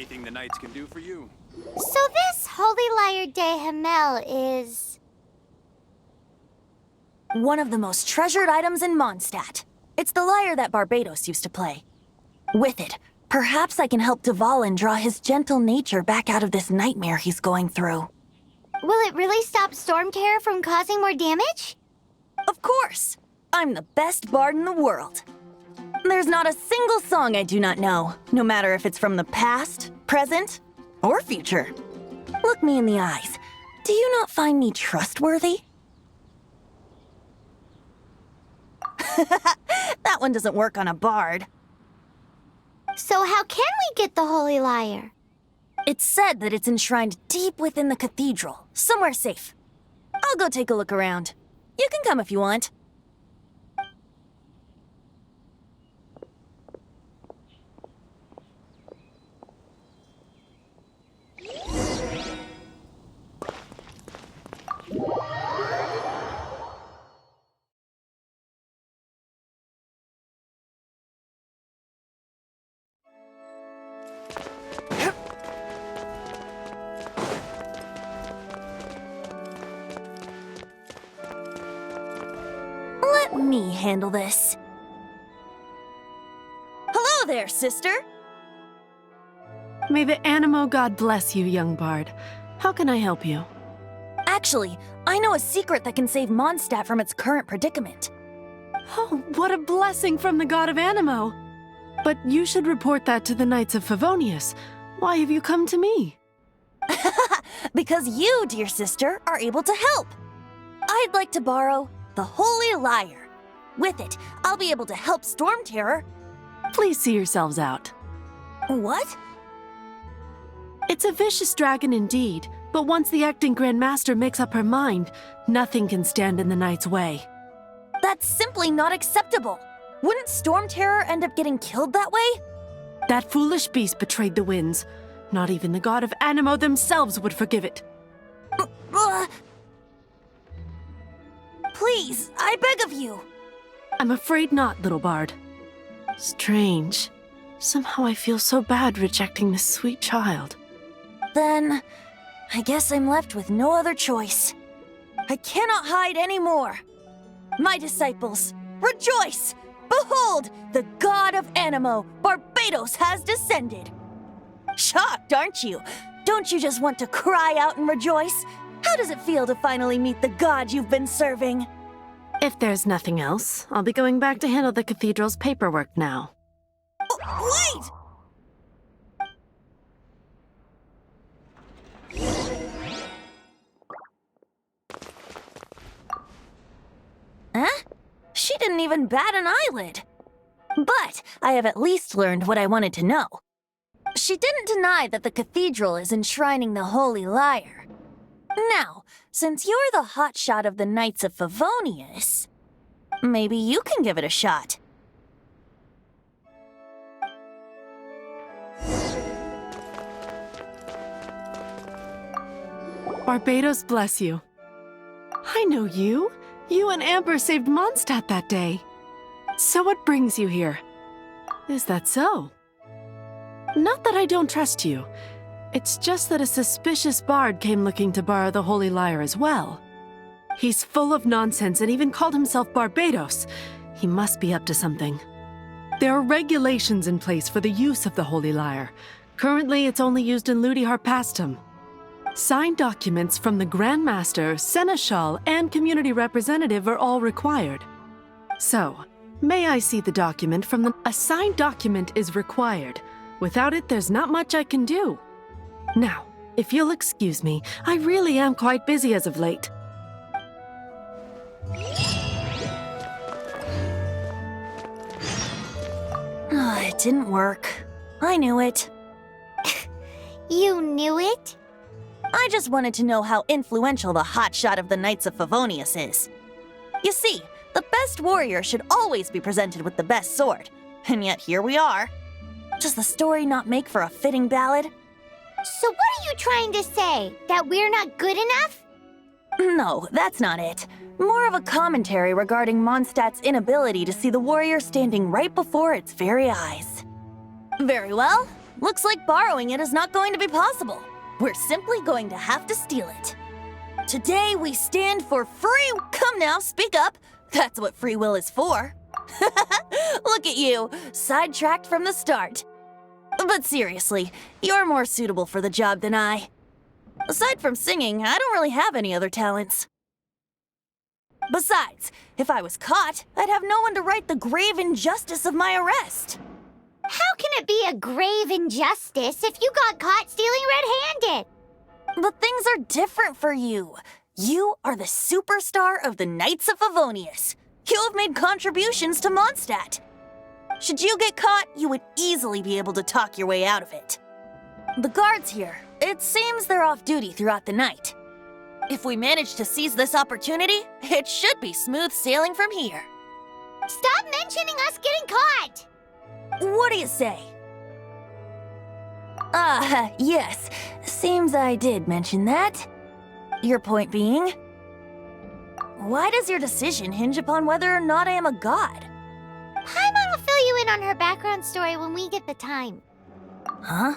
Anything the knights can do for you. So this Holy Lyre de Himmel is... one of the most treasured items in Mondstadt. It's the lyre that Barbados used to play. With it, perhaps I can help Dvalin draw his gentle nature back out of this nightmare he's going through. Will it really stop Storm Terror from causing more damage? Of course! I'm the best bard in the world. There's not a single song I do not know, no matter if it's from the past, present, or future. Look me in the eyes. Do you not find me trustworthy? That one doesn't work on a bard. So how can we get the Holy Lyre? It's said that it's enshrined deep within the cathedral, somewhere safe. I'll go take a look around. You can come if you want. Let me handle this. Hello there, sister! May the Animo God bless you, young bard. How can I help you? Actually, I know a secret that can save Mondstadt from its current predicament. Oh, what a blessing from the God of Animo! But you should report that to the Knights of Favonius. Why have you come to me? Because you, dear sister, are able to help. I'd like to borrow the Holy Lyre. With it, I'll be able to help Storm Terror. Please see yourselves out. What? It's a vicious dragon indeed, but once the acting Grand Master makes up her mind, nothing can stand in the Knight's way. That's simply not acceptable. Wouldn't Storm Terror end up getting killed that way? That foolish beast betrayed the winds. Not even the God of Animo themselves would forgive it. Please, I beg of you. I'm afraid not, little bard. Strange. Somehow I feel so bad rejecting this sweet child. Then, I guess I'm left with no other choice. I cannot hide anymore. My disciples, rejoice! Behold, the God of Animo, Barbados, has descended. Shocked, aren't you? Don't you just want to cry out and rejoice? How does it feel to finally meet the God you've been serving? If there's nothing else, I'll be going back to handle the cathedral's paperwork now. Wait! Huh? She didn't even bat an eyelid. But I have at least learned what I wanted to know. She didn't deny that the cathedral is enshrining the Holy Lyre. Now, since you're the hotshot of the Knights of Favonius, maybe you can give it a shot. Barbados bless you. I know you. You and Amber saved Mondstadt that day. So what brings you here? Is that so? Not that I don't trust you. It's just that a suspicious bard came looking to borrow the Holy Lyre as well. He's full of nonsense and even called himself Barbados. He must be up to something. There are regulations in place for the use of the Holy Lyre. Currently, it's only used in Ludi Harpastum. Signed documents from the Grand Master, Seneschal, and Community Representative are all required. So, may I see the document from the... A signed document is required. Without it, there's not much I can do. Now, if you'll excuse me, I really am quite busy as of late. It didn't work. I knew it. You knew it? I just wanted to know how influential the hotshot of the Knights of Favonius is. You see, the best warrior should always be presented with the best sword. And yet here we are. Does the story not make for a fitting ballad? So what are you trying to say? That we're not good enough? No, that's not it. More of a commentary regarding Mondstadt's inability to see the warrior standing right before its very eyes. Very well. Looks like borrowing it is not going to be possible. We're simply going to have to steal it. Today we stand for free. Come now, speak up. That's what free will is for. Look at you, sidetracked from the start. But seriously, you're more suitable for the job than I. Aside from singing, I don't really have any other talents. Besides, if I was caught, I'd have no one to right the grave injustice of my arrest. How can it be a grave injustice if you got caught stealing red-handed? But things are different for you. You are the superstar of the Knights of Favonius. You have made contributions to Mondstadt. Should you get caught, you would easily be able to talk your way out of it. The guards here, it seems they're off duty throughout the night. If we manage to seize this opportunity, it should be smooth sailing from here. Stop mentioning us getting caught! What do you say? Yes. Seems I did mention that. Your point being? Why does your decision hinge upon whether or not I am a god? Paimon will fill you in on her background story when we get the time. Huh?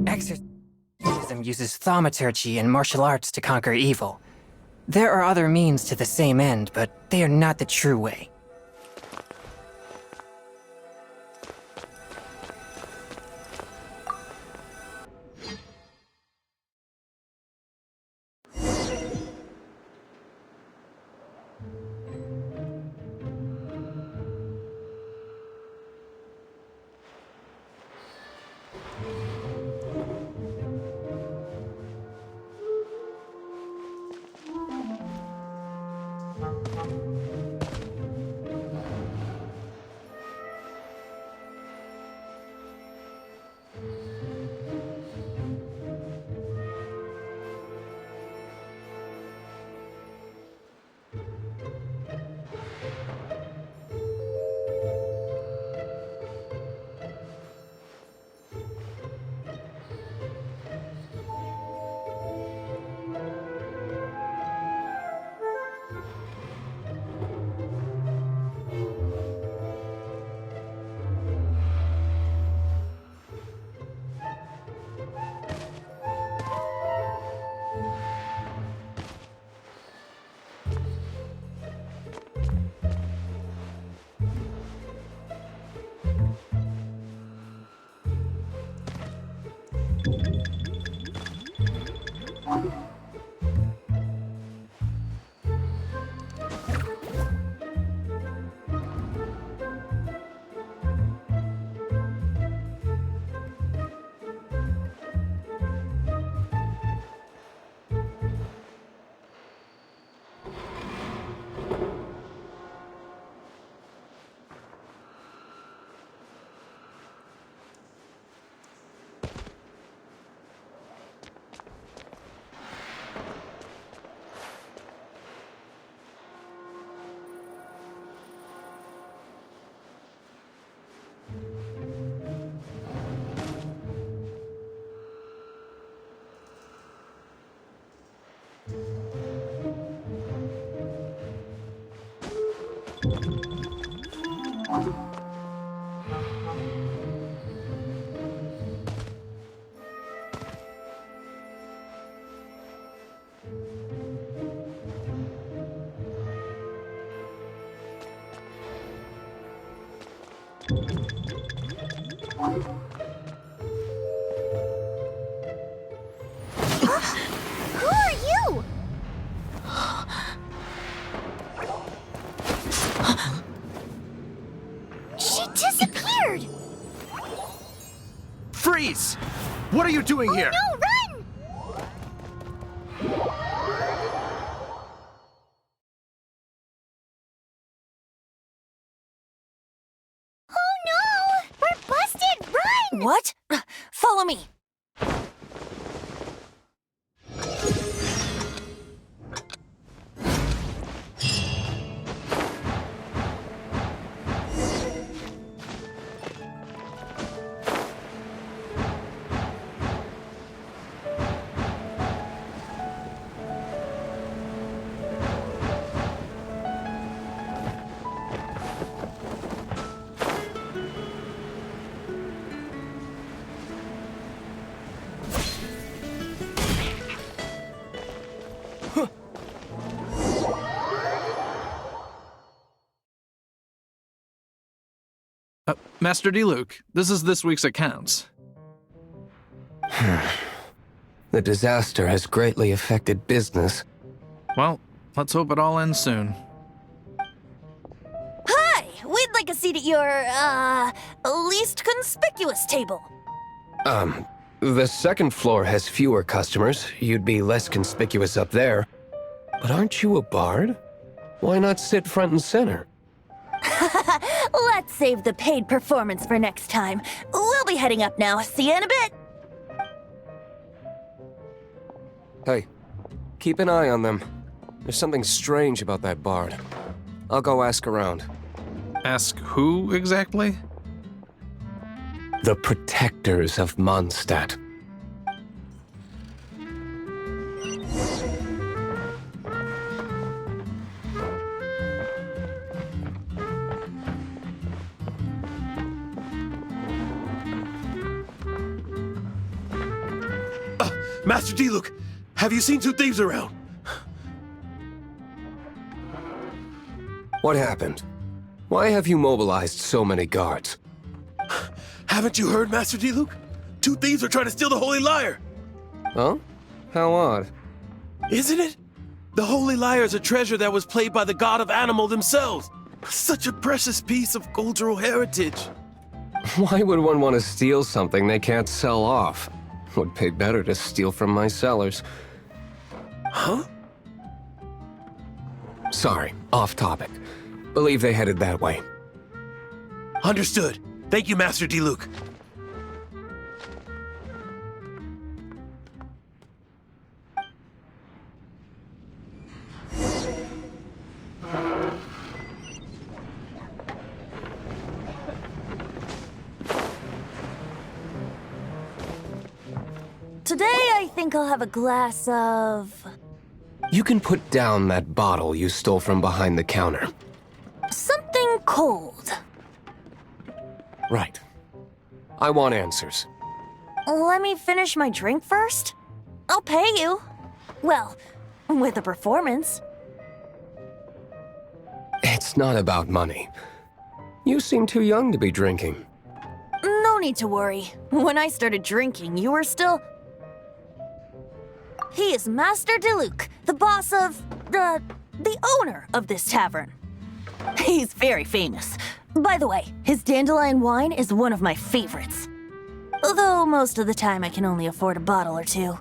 Exorcism uses thaumaturgy and martial arts to conquer evil. There are other means to the same end, but they are not the true way. Who are you? She disappeared! Freeze! What are you doing here? No, run! Oh no! We're busted! Run! What? Follow me. Master Diluc, this is this week's accounts. The disaster has greatly affected business. Well, let's hope it all ends soon. Hi! We'd like a seat at your, least conspicuous table. The second floor has fewer customers. You'd be less conspicuous up there. But aren't you a bard? Why not sit front and center? Let's save the paid performance for next time. We'll be heading up now. See you in a bit. Hey, keep an eye on them. There's something strange about that bard. I'll go ask around. Ask who exactly? The protectors of Mondstadt. Master Diluc, have you seen two thieves around? What happened? Why have you mobilized so many guards? Haven't you heard, Master Diluc? Two thieves are trying to steal the Holy Lyre! Huh? How odd. Isn't it? The Holy Lyre is a treasure that was played by the god of animal themselves. Such a precious piece of cultural heritage. Why would one want to steal something they can't sell off? Would pay better to steal from my sellers. Huh? Sorry, off topic. Believe they headed that way. Understood. Thank you, Master Diluc. Today, I think I'll have a glass of... You can put down that bottle you stole from behind the counter. something cold. Right. I want answers. Let me finish my drink first. I'll pay you. Well, with a performance. It's not about money. You seem too young to be drinking. No need to worry. When I started drinking, you were still... He is Master Diluc, the boss of... the owner of this tavern. He's very famous. By the way, his dandelion wine is one of my favorites. Although most of the time I can only afford a bottle or two.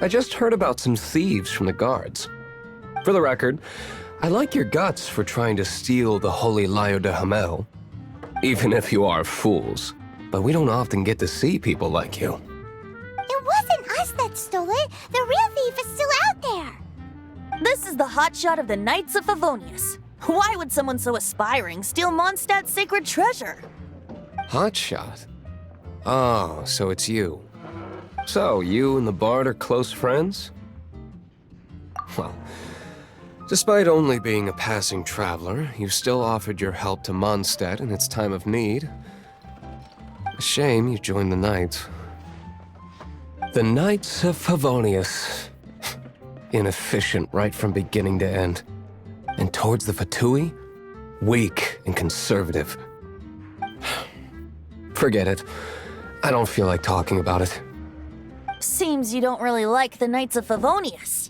I just heard about some thieves from the guards. For the record, I like your guts for trying to steal the Holy Lyre de Hamel. Even if you are fools. But we don't often get to see people like you. It wasn't us that stole it. The real thief is still out there. This is the hotshot of the Knights of Favonius. Why would someone so aspiring steal Mondstadt's sacred treasure? Hotshot? Oh, so it's you. So, you and the Bard are close friends? Well, despite only being a passing traveler, you still offered your help to Mondstadt in its time of need. A shame you joined the Knights. The Knights of Favonius. Inefficient right from beginning to end. And towards the Fatui, weak and conservative. Forget it. I don't feel like talking about it. Seems you don't really like the Knights of Favonius.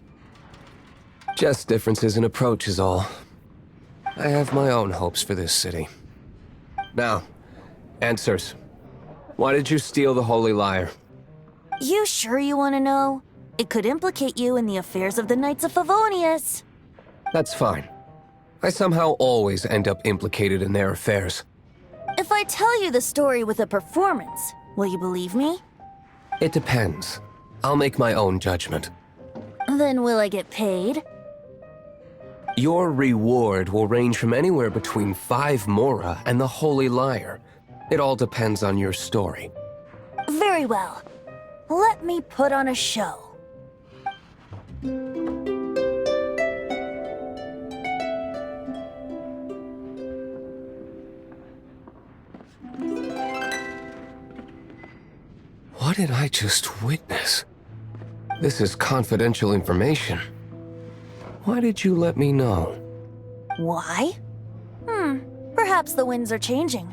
Just differences in approach is all. I have my own hopes for this city. Now, answers. Why did you steal the Holy Lyre? You sure you want to know? It could implicate you in the affairs of the Knights of Favonius. That's fine. I somehow always end up implicated in their affairs. If I tell you the story with a performance, will you believe me? It depends. I'll make my own judgment. Then will I get paid? Your reward will range from anywhere between 5 Mora and the Holy Lyre. It all depends on your story. Very well. Let me put on a show. What did I just witness? This is confidential information. Why did you let me know? Why? Perhaps the winds are changing.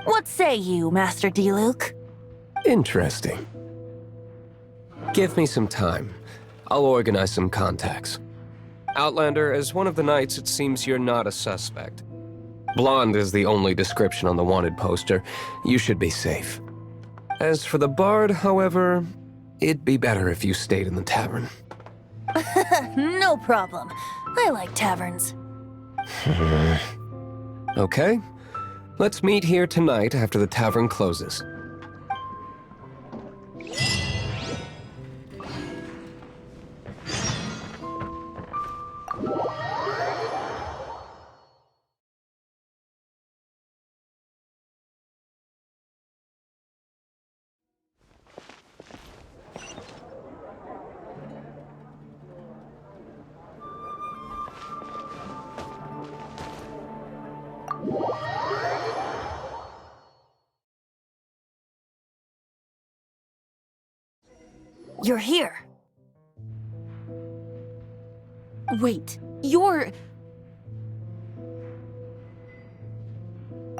What say you, Master Diluc? Interesting. Give me some time. I'll organize some contacts. Outlander, as one of the knights, it seems you're not a suspect. Blonde is the only description on the wanted poster. You should be safe. As for the bard, however, it'd be better if you stayed in the tavern. No problem. I like taverns. Okay. Let's meet here tonight after the tavern closes. You're here. Wait, you're...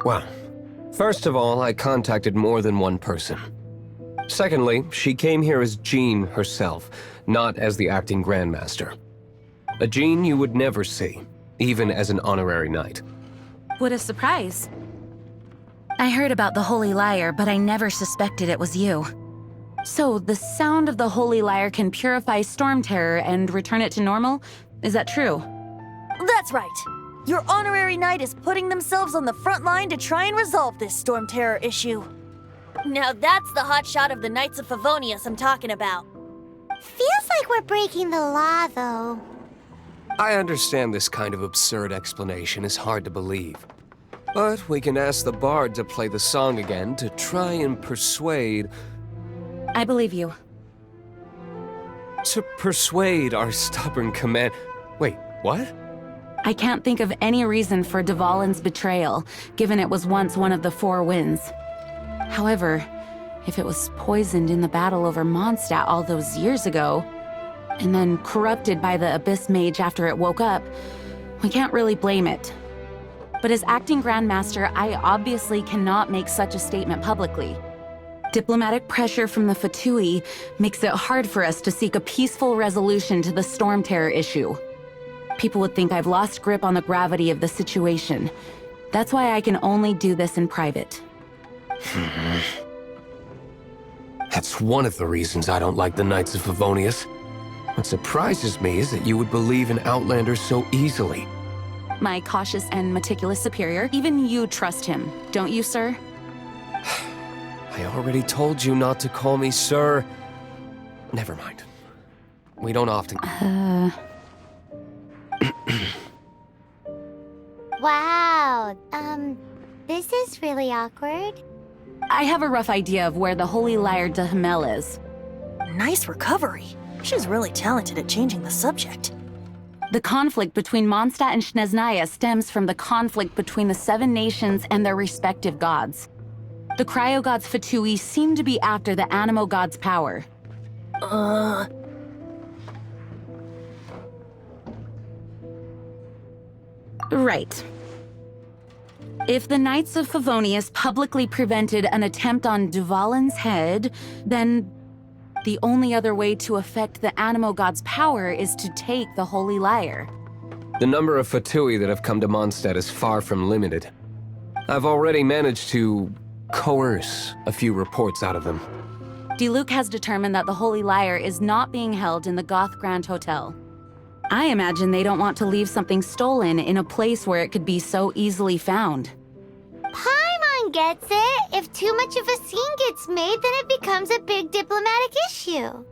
Well, first of all, I contacted more than one person. Secondly, she came here as Jean herself, not as the acting Grandmaster. A Jean you would never see, even as an honorary knight. What a surprise. I heard about the Holy Lyre, but I never suspected it was you. So, the sound of the Holy Lyre can purify Storm Terror and return it to normal? Is that true? That's right. Your honorary knight is putting themselves on the front line to try and resolve this Storm Terror issue. Now that's the hotshot of the Knights of Favonius I'm talking about. Feels like we're breaking the law, though. I understand this kind of absurd explanation is hard to believe. But we can ask the bard to play the song again to try and persuade... I believe you. To persuade our stubborn command... Wait, what? I can't think of any reason for Dvalin's betrayal, given it was once one of the Four Winds. However, if it was poisoned in the battle over Mondstadt all those years ago, and then corrupted by the Abyss Mage after it woke up, we can't really blame it. But as acting Grandmaster, I obviously cannot make such a statement publicly. Diplomatic pressure from the Fatui makes it hard for us to seek a peaceful resolution to the Storm Terror issue. People would think I've lost grip on the gravity of the situation. That's why I can only do this in private. That's one of the reasons I don't like the Knights of Favonius. What surprises me is that you would believe in Outlanders so easily. My cautious and meticulous superior, even you trust him, don't you, sir? I already told you not to call me sir. Never mind. We don't often... Wow, this is really awkward. I have a rough idea of where the Holy Lyre de Hamel is. Nice recovery. She's really talented at changing the subject. The conflict between Mondstadt and Snezhnaya stems from the conflict between the Seven Nations and their respective gods. The Cryo-Gods Fatui seem to be after the Animo God's power. Right. If the Knights of Favonius publicly prevented an attempt on Dvalin's head, then the only other way to affect the Animo God's power is to take the Holy Lyre. The number of Fatui that have come to Mondstadt is far from limited. I've already managed to coerce a few reports out of them. Diluc has determined that the Holy Lyre is not being held in the Goth Grand Hotel. I imagine they don't want to leave something stolen in a place where it could be so easily found. Paimon gets it. If too much of a scene gets made, then it becomes a big diplomatic issue.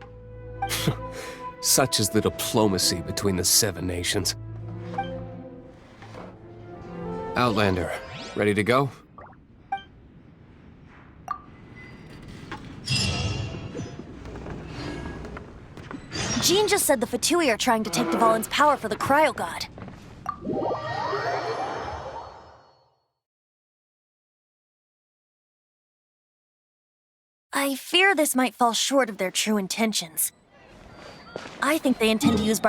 Such is the diplomacy between the Seven Nations. Outlander, ready to go? Jean just said the Fatui are trying to take Dvalin's power for the Cryo God. I fear this might fall short of their true intentions. I think they intend to use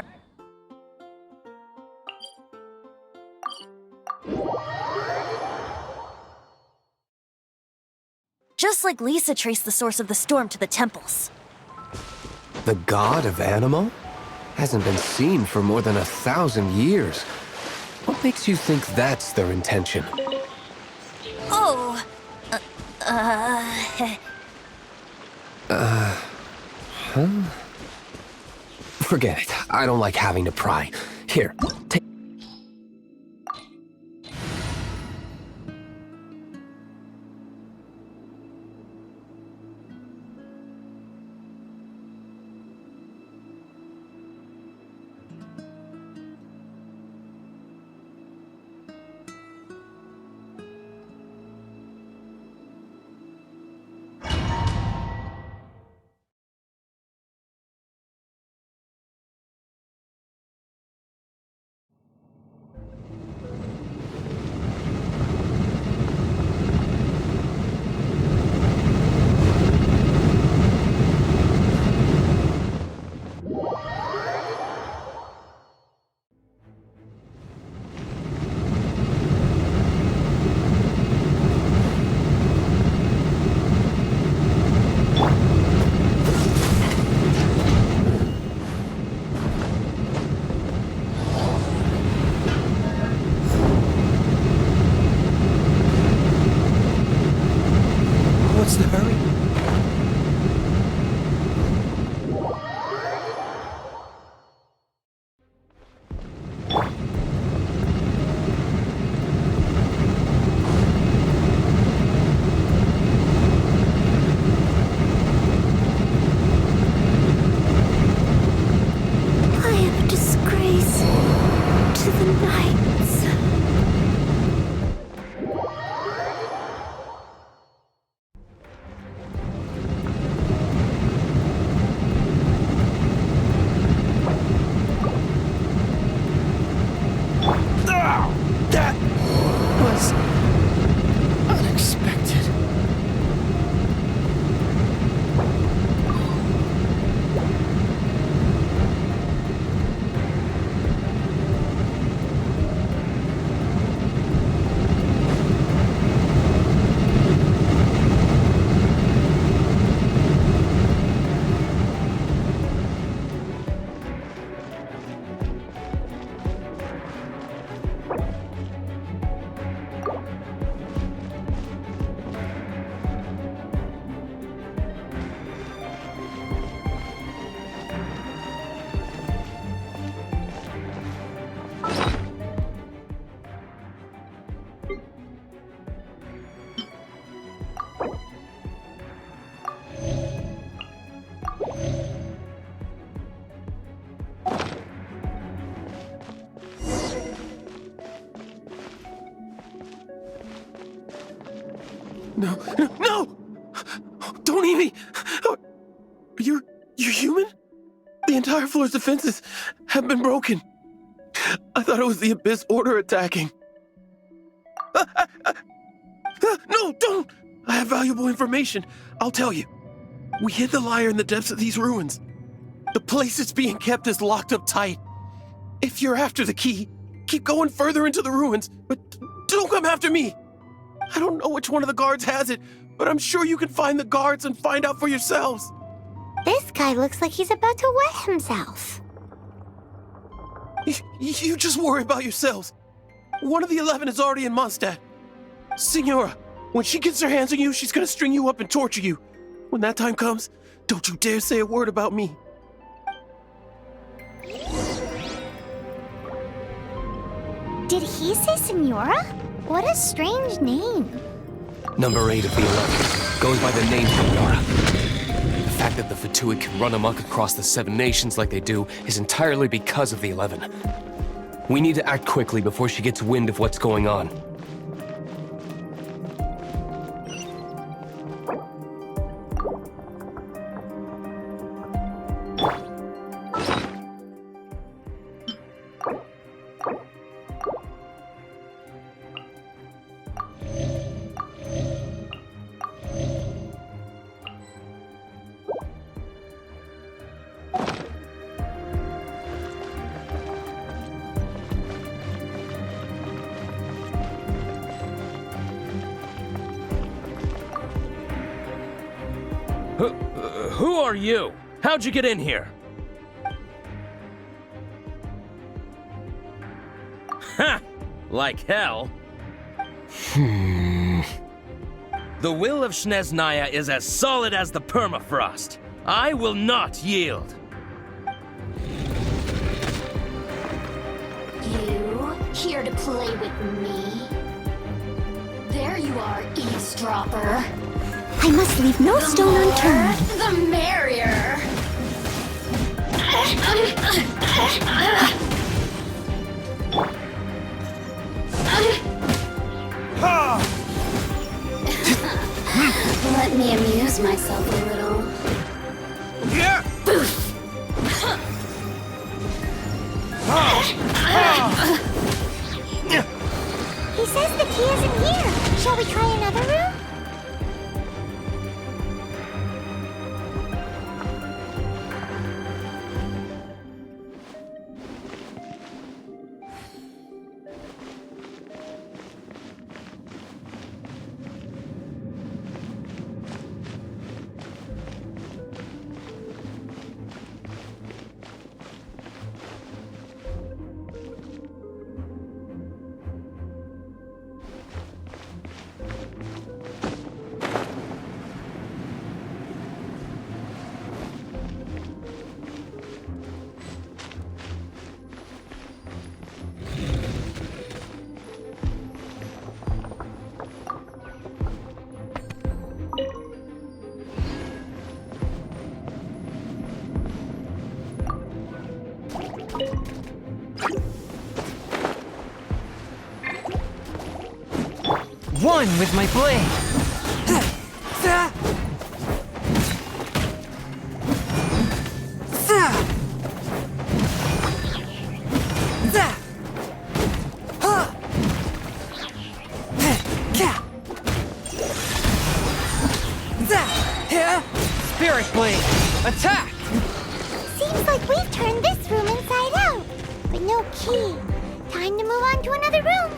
just like Lisa traced the source of the storm to the temples. The god of Animo? Hasn't been seen for more than 1,000 years. What makes you think that's their intention? Oh, Forget it. I don't like having to pry. Here, take... What's the hurry? I am a disgrace to the Knights. That was unexpected. No! Don't eat me! You're human? The entire floor's defenses have been broken. I thought it was the Abyss Order attacking. No, don't! I have valuable information. I'll tell you. We hid the lyre in the depths of these ruins. The place it's being kept is locked up tight. If you're after the key, keep going further into the ruins, but don't come after me. I don't know which one of the guards has it, but I'm sure you can find the guards and find out for yourselves. This guy looks like he's about to wet himself. You just worry about yourselves. One of the 11 is already in Mondstadt. Signora, when she gets her hands on you, she's gonna string you up and torture you. When that time comes, don't you dare say a word about me. Did he say Senora? What a strange name. Number 8 of the 11 goes by the name Senora. The fact that the Fatui can run amok across the 7 nations like they do is entirely because of the 11. We need to act quickly before she gets wind of what's going on. Who are you? How'd you get in here? Ha! Like hell. The will of Snezhnaya is as solid as the permafrost. I will not yield. You here to play with me? There you are, eavesdropper. I must leave no stone unturned. The merrier. Let me amuse myself a little. He says the key isn't here. Shall we try another room? One with my blade. Spirit blade, attack! Seems like we've turned this room inside out. But no key. Time to move on to another room.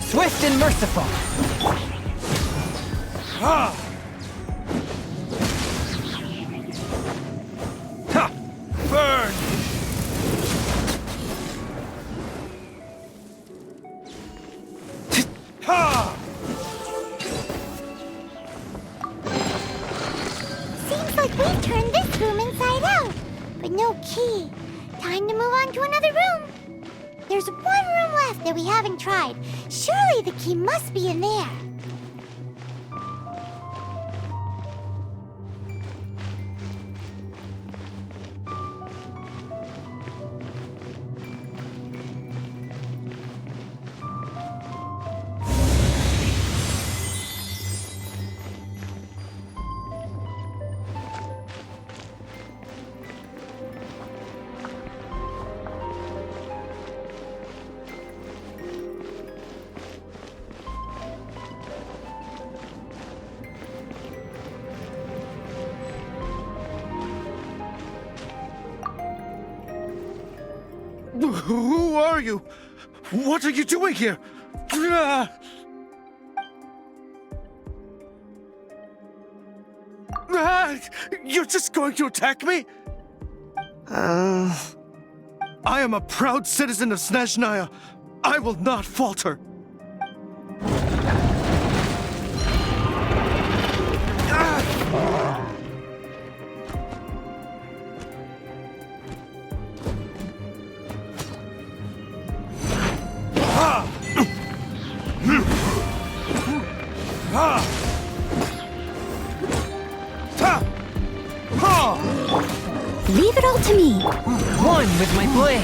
Swift and merciful. Burn! no key. Time to move on to another room. There's one room left that we haven't tried. Surely the key must be in there. Who are you? What are you doing here? You're just going to attack me? I am a proud citizen of Snezhnaya. I will not falter. Leave it all to me. One with my blade.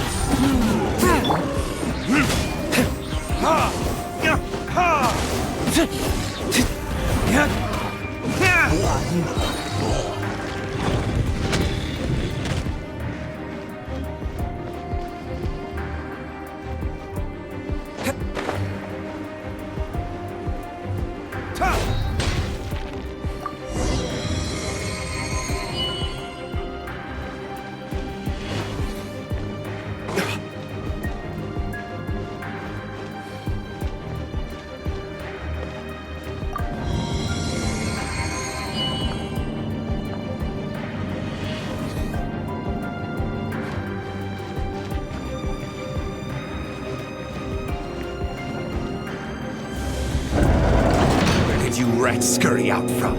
You rats scurry out from?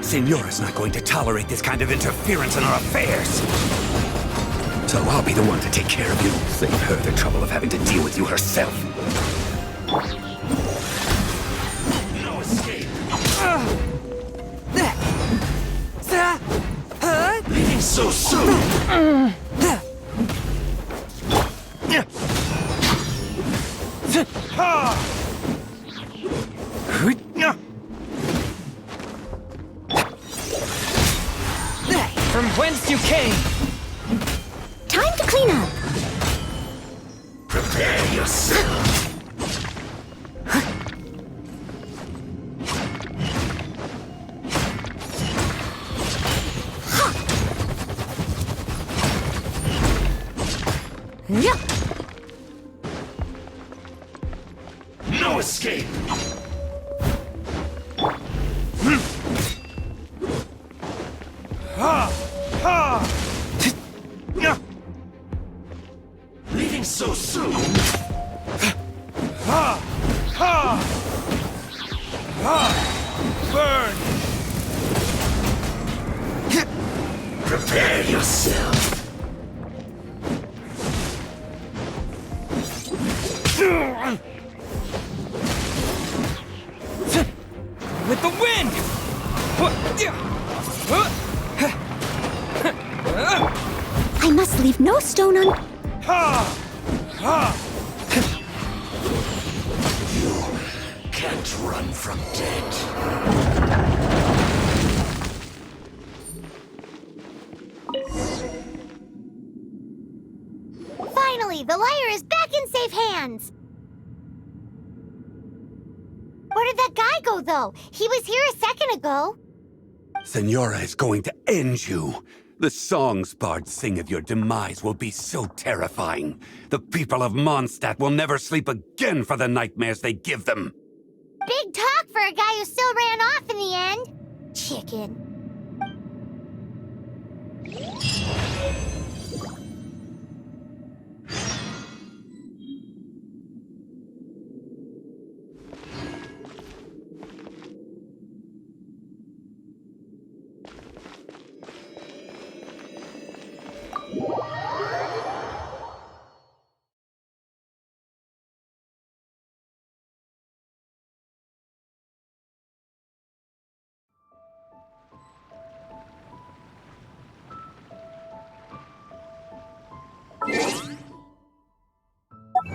Senora's not going to tolerate this kind of interference in our affairs. So I'll be the one to take care of you. Save her the trouble of having to deal with you herself. No escape. Leaving so soon. From whence you came! Time to clean up. Prepare yourself. No escape. Leaving so soon. Burn. Prepare yourself. With the wind! I must leave no stone un... You can't run from death. Finally, the lyre is back in safe hands. Where did that guy go, though? He was here a second ago. Senora is going to end you. The songs bards sing of your demise will be so terrifying. The people of Mondstadt will never sleep again for the nightmares they give them. Big talk for a guy who still ran off in the end. Chicken.